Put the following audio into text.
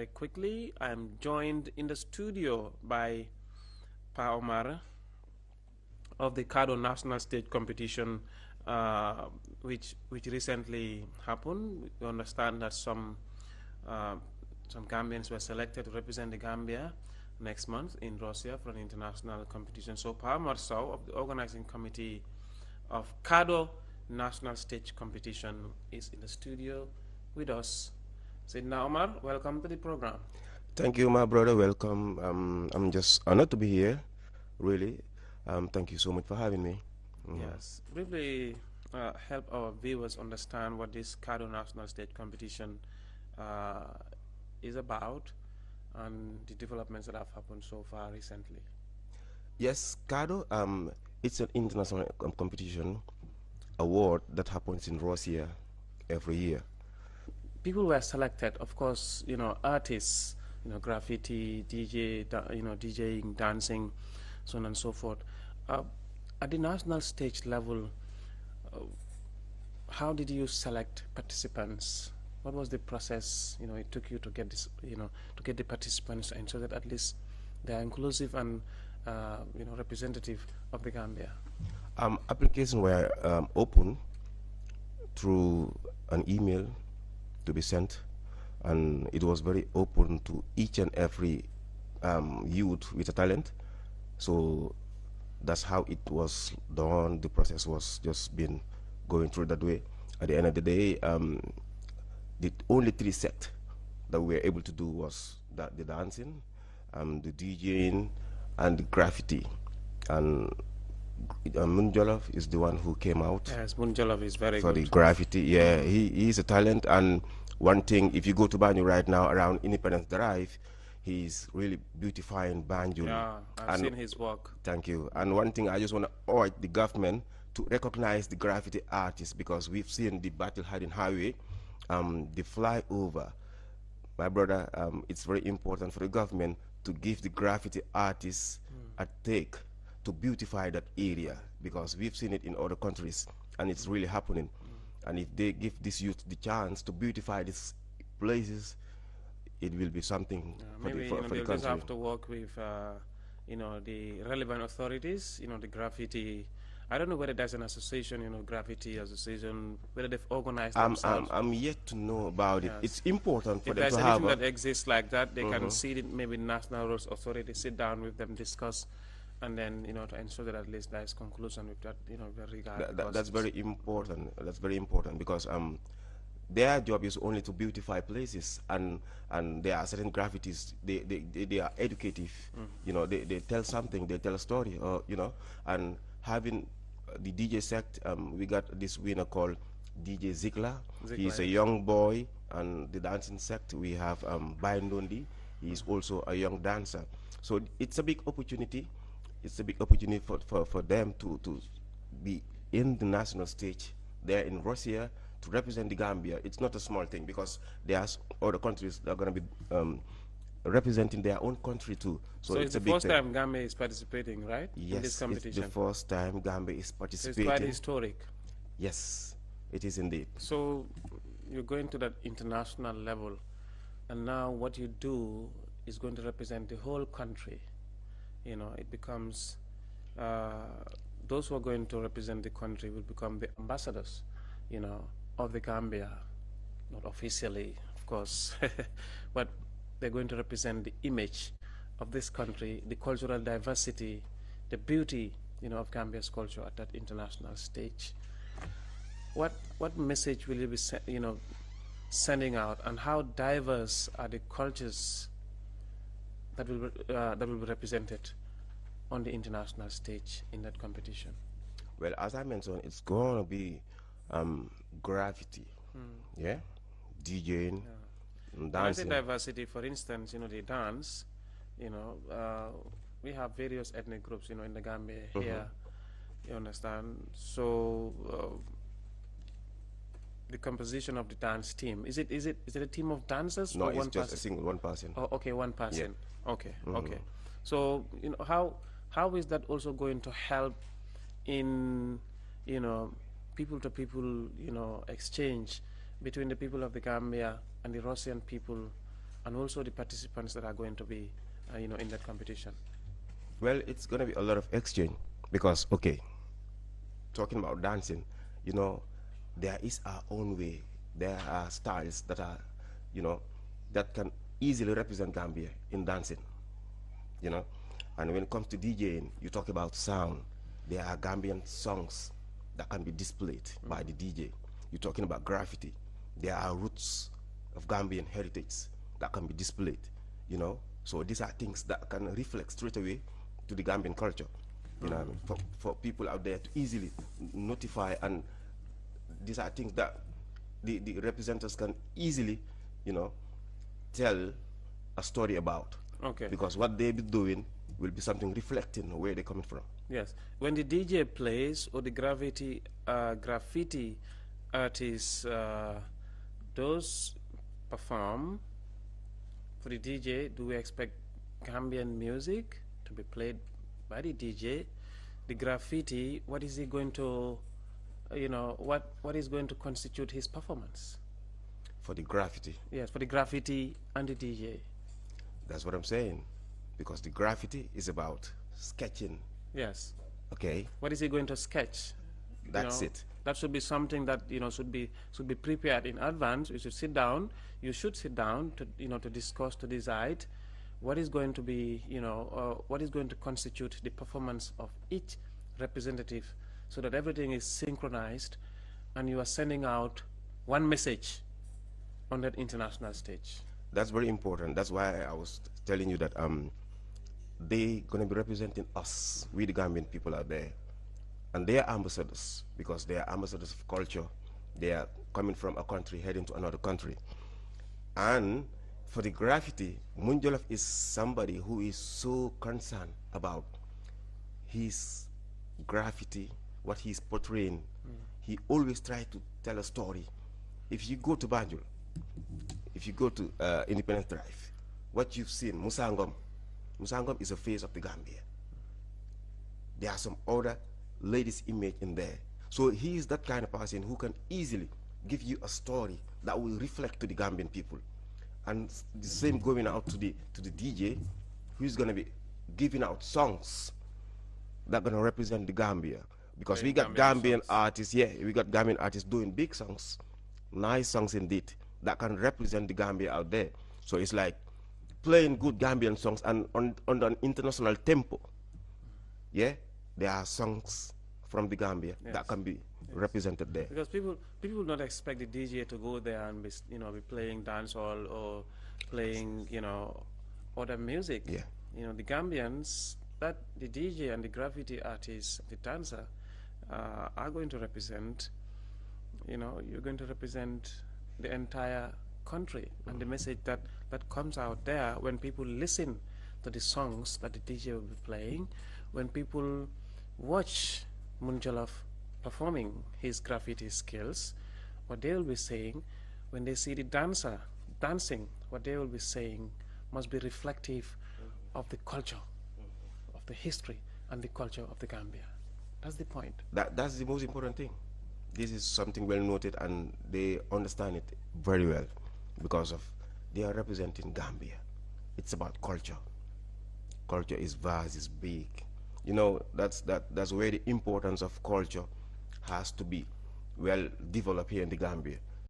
Very quickly, I'm joined in the studio by Omar of the KARDO National Stage Competition, which recently happened. We understand that some Gambians were selected to represent the Gambia next month in Russia for an international competition. So Omar Sow of the organizing committee of KARDO National Stage Competition is in the studio with us. Sayyidina Omar, welcome to the program. Thank you, my brother. Welcome. I'm just honored to be here, really. Thank you so much for having me. Yes, briefly help our viewers understand what this KARDO National Stage Competition uh, is about and the developments that have happened so far recently. Yes, KARDO, it's an international competition award that happens in Russia every year. People were selected, of course, artists, graffiti, DJ, DJing, dancing, so on and so forth. Uh, at the national stage level, uh, how did you select participants? What was the process, it took you to get this, to get the participants and so that at least they are inclusive and, representative of the Gambia? Applications were open through an email to be sent, and it was very open to each and every youth with a talent. So that's how it was done. The process was just been going through that way. At the end of the day, the only three set that we were able to do was the dancing, the DJing, and the graffiti. And Munjolov is the one who came out. Yes, Munjolov is very for good. the graffiti. Yeah, he's a talent. And one thing, if you go to Banjul right now around Independence Drive, he's really beautifying Banjul. Yeah, I've seen his work. Thank you. And one thing I just want to urge the government to recognize the graffiti artists, because we've seen the Battle Hiding Highway, the flyover. My brother, it's very important for the government to give the graffiti artists a take to beautify that area, because we've seen it in other countries and it's really happening. And if they give this youth the chance to beautify these places, it will be something for the they'll country. just have to work with the relevant authorities, the graffiti. I don't know whether there's an association, graffiti association, whether they've organized themselves. I'm yet to know about it. It's important for if them there's to anything have that exists like that, they can see it, maybe national roads authority, sit down with them, discuss, and then, to ensure that at least there is conclusion with that, regard. That's very important. That's very important, because their job is only to beautify places, and there are certain graffitis. They are educative. They tell something. They tell a story. Or and having the DJ sect, we got this winner called DJ Ziegler. He's a young boy. And the dancing sect, we have Baindondi. He's also a young dancer. So it's a big opportunity. It's a big opportunity for them to be in the national stage there in Russia to represent the Gambia. It's not a small thing, because there's other countries that are going to be representing their own country too. So it's the first time Gambia is participating, right? Yes, in this competition. It's the first time Gambia is participating. So it's quite historic. Yes, it is indeed. So you're going to that international level, and now what you do is going to represent the whole country. It becomes those who are going to represent the country will become the ambassadors, of the Gambia, not officially, of course, but they're going to represent the image of this country, the cultural diversity, the beauty, of Gambia's culture at that international stage. What message will you be, sending out, and how diverse are the cultures that will be represented on the international stage in that competition? Well, as I mentioned, it's going to be graffiti, yeah, DJing, and dancing. When I say diversity, for instance, they dance. We have various ethnic groups, in the Gambia here. You understand? So the composition of the dance team, is it a team of dancers? No, or it's one just person? one person. Oh, okay, one person. Yeah. Okay, okay. So how is that also going to help in people to people exchange between the people of the Gambia and the Russian people and also the participants that are going to be, in that competition? Well, it's going to be a lot of exchange because, okay, talking about dancing, you know, there is our own way. There are styles that are, you know, that can easily represent Gambia in dancing, you know. And when it comes to DJing, you talk about sound. There are Gambian songs that can be displayed by the DJ. You're talking about graffiti. There are roots of Gambian heritage that can be displayed, you know. So these are things that can reflect straight away to the Gambian culture, you know what I mean? For people out there to easily notify, and these are things that the representatives can easily, you know, tell a story about. Okay. Because what they be doing will be something reflecting where they're coming from. Yes. When the DJ plays or the graffiti artists, those perform for the DJ, do we expect Gambian music to be played by the DJ? The graffiti, what is he going to, what is going to constitute his performance? For the graffiti. Yes, for the graffiti and the DJ. That's what I'm saying. Because the graffiti is about sketching. Yes. Okay. What is he going to sketch? That's it. That should be something that should be prepared in advance. You should sit down. You should sit down to to discuss, to decide what is going to be what is going to constitute the performance of each representative, so that everything is synchronized, and you are sending out one message on that international stage. That's very important. That's why I was telling you that they're going to be representing us, we the Gambian people out there. And they are ambassadors, because they are ambassadors of culture. They are coming from a country, heading to another country. And for the graffiti, Munjolof is somebody who is so concerned about his graffiti, what he's portraying. He always tries to tell a story. If you go to Banjul, if you go to Independence Drive, what you've seen, Musangom is a face of the Gambia. There are some other ladies' image in there. So he is that kind of person who can easily give you a story that will reflect to the Gambian people. And the same going out to the DJ, who's going to be giving out songs that are going to represent the Gambia. Because we got Gambian artists, we got Gambian artists doing big songs, nice songs indeed, that can represent the Gambia out there. So it's like playing good Gambian songs and on an international tempo. Yeah, there are songs from the Gambia that can be represented there. Because people will not expect the DJ to go there and be be playing dancehall or playing other music. Yeah. The Gambians, that the DJ and the graffiti artist, the dancer, are going to represent. You're going to represent the entire country, and the message that comes out there when people listen to the songs that the DJ will be playing, when people watch Munjolof performing his graffiti skills, what they will be saying, when they see the dancer dancing, what they will be saying must be reflective of the culture, of the history and the culture of the Gambia. That's the point. That's the most important thing. This is something well noted, and they understand it very well, because of they are representing Gambia. It's about culture. Culture is vast, is big. That's where the importance of culture has to be well developed here in the Gambia.